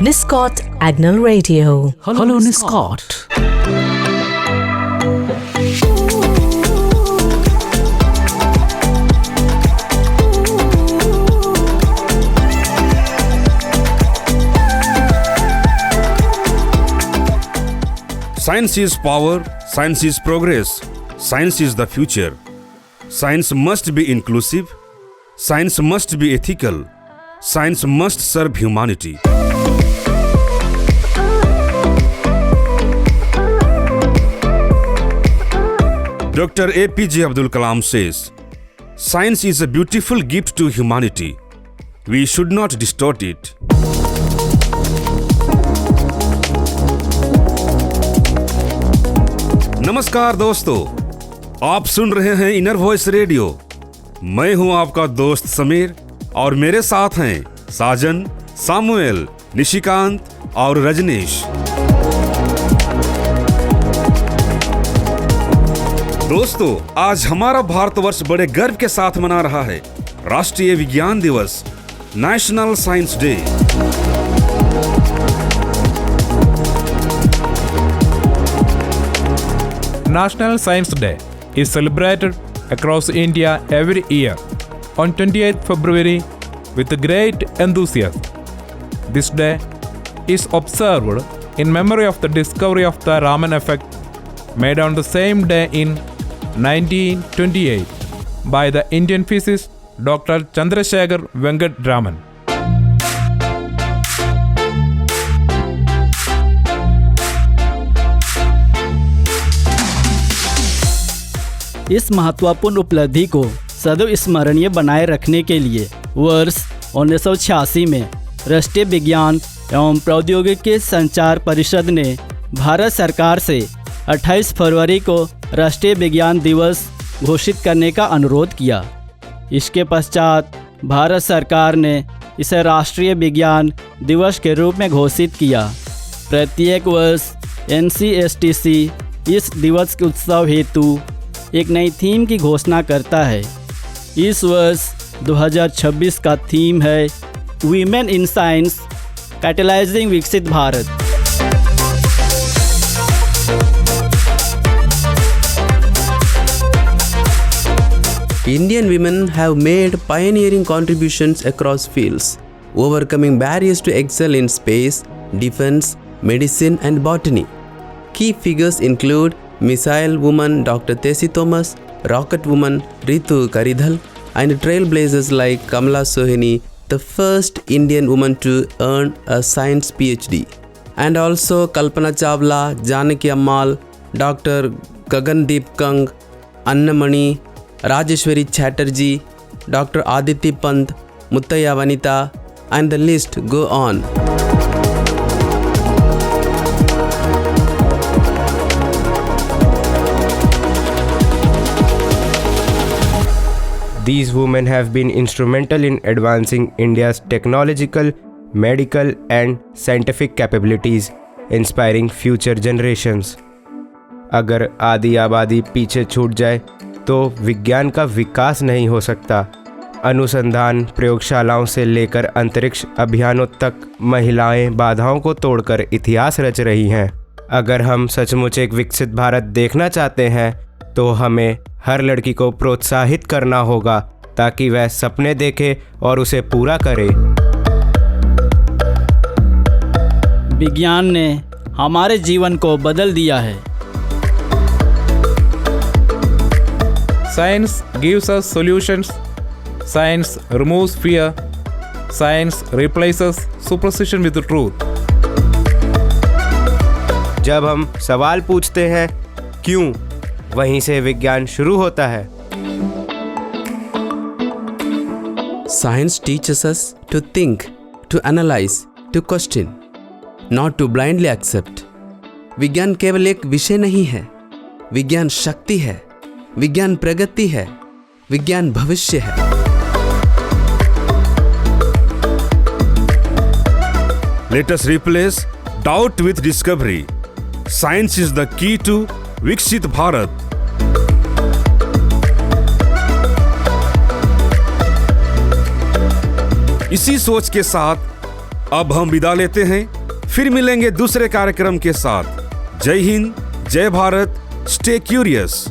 Niscot Agnel Radio. Hello, Niscot. Science is power, science is progress, science is the future. Science must be inclusive, science must be ethical, science must serve humanity. Dr. APJ Abdul Kalam says, "Science is a beautiful gift to humanity. We should not distort it." नमस्कार दोस्तों, आप सुन रहे हैं inner voice radio. मैं हूं आपका दोस्त समीर और मेरे साथ हैं साजन, सामुएल, निशिकांत और रजनीश। दोस्तों, आज हमारा भारतवर्ष बड़े गर्व के साथ मना रहा है राष्ट्रीय विज्ञान दिवस, national science day. National Science Day is celebrated across India every year on 28th February with great enthusiasm. This day is observed in memory of the discovery of the Raman effect made on the same day in 1928 by the Indian physicist Dr. Chandrasekhar Venkat Raman. इस महत्वपूर्ण उपलब्धि को सदैव स्मरणीय बनाए रखने के लिए वर्ष 1986 में राष्ट्रीय विज्ञान एवं प्रौद्योगिकी संचार परिषद ने भारत सरकार से 28 फरवरी को राष्ट्रीय विज्ञान दिवस घोषित करने का अनुरोध किया। इसके पश्चात भारत सरकार ने इसे राष्ट्रीय विज्ञान दिवस के रूप में घोषित किया। प्रत्येक वर्ष NCSTC इस दिवस के उत्सव हेतु एक नई थीम की घोषणा करता है। इस वर्ष 2026 का थीम है वीमेन इन साइंस कैटलाइजिंग विकसित Bharat. Indian women have made pioneering contributions across fields, overcoming barriers to excel in space, defense, medicine, and botany. Key figures include Missile Woman Dr. Tessie Thomas, Rocket Woman Ritu Karidhal, and trailblazers like Kamala Sohini, the first Indian woman to earn a science PhD. And also Kalpana Chawla, Janaki Ammal, Dr. Gagandeep Kang, Annamani, Rajeshwari Chatterjee, Dr. Aditi Pant, Muttaya Vanita, and the list go on. These women have been instrumental in advancing India's technological, medical, and scientific capabilities, inspiring future generations. अगर आधी आबादी पीछे छूट जाए तो विज्ञान का विकास नहीं हो सकता। अनुसंधान प्रयोगशालाओं से लेकर अंतरिक्ष अभियानों तक महिलाएं बाधाओं को तोड़कर इतिहास रच रही हैं। अगर हम सचमुच एक विकसित भारत देखना चाहते हैं तो हमें हर लड़की को प्रोत्साहित करना होगा ताकि वह सपने देखे और उसे पूरा करे। विज्ञान ने हमारे जीवन को बदल दिया है। Science gives us solutions. Science removes fear. Science replaces superstition with the truth. जब हम सवाल पूछते हैं क्यों, वहीं से विज्ञान शुरू होता है। Science teaches us to think, to analyze, to question, not to blindly accept. विज्ञान केवल एक विषय नहीं है, विज्ञान शक्ति है, विज्ञान प्रगति है, विज्ञान भविष्य है। Let us replace doubt with discovery. Science is the key to विकसित भारत। इसी सोच के साथ अब हम विदा लेते हैं, फिर मिलेंगे दूसरे कार्यक्रम के साथ। जय हिंद, जय भारत, स्टे क्यूरियस।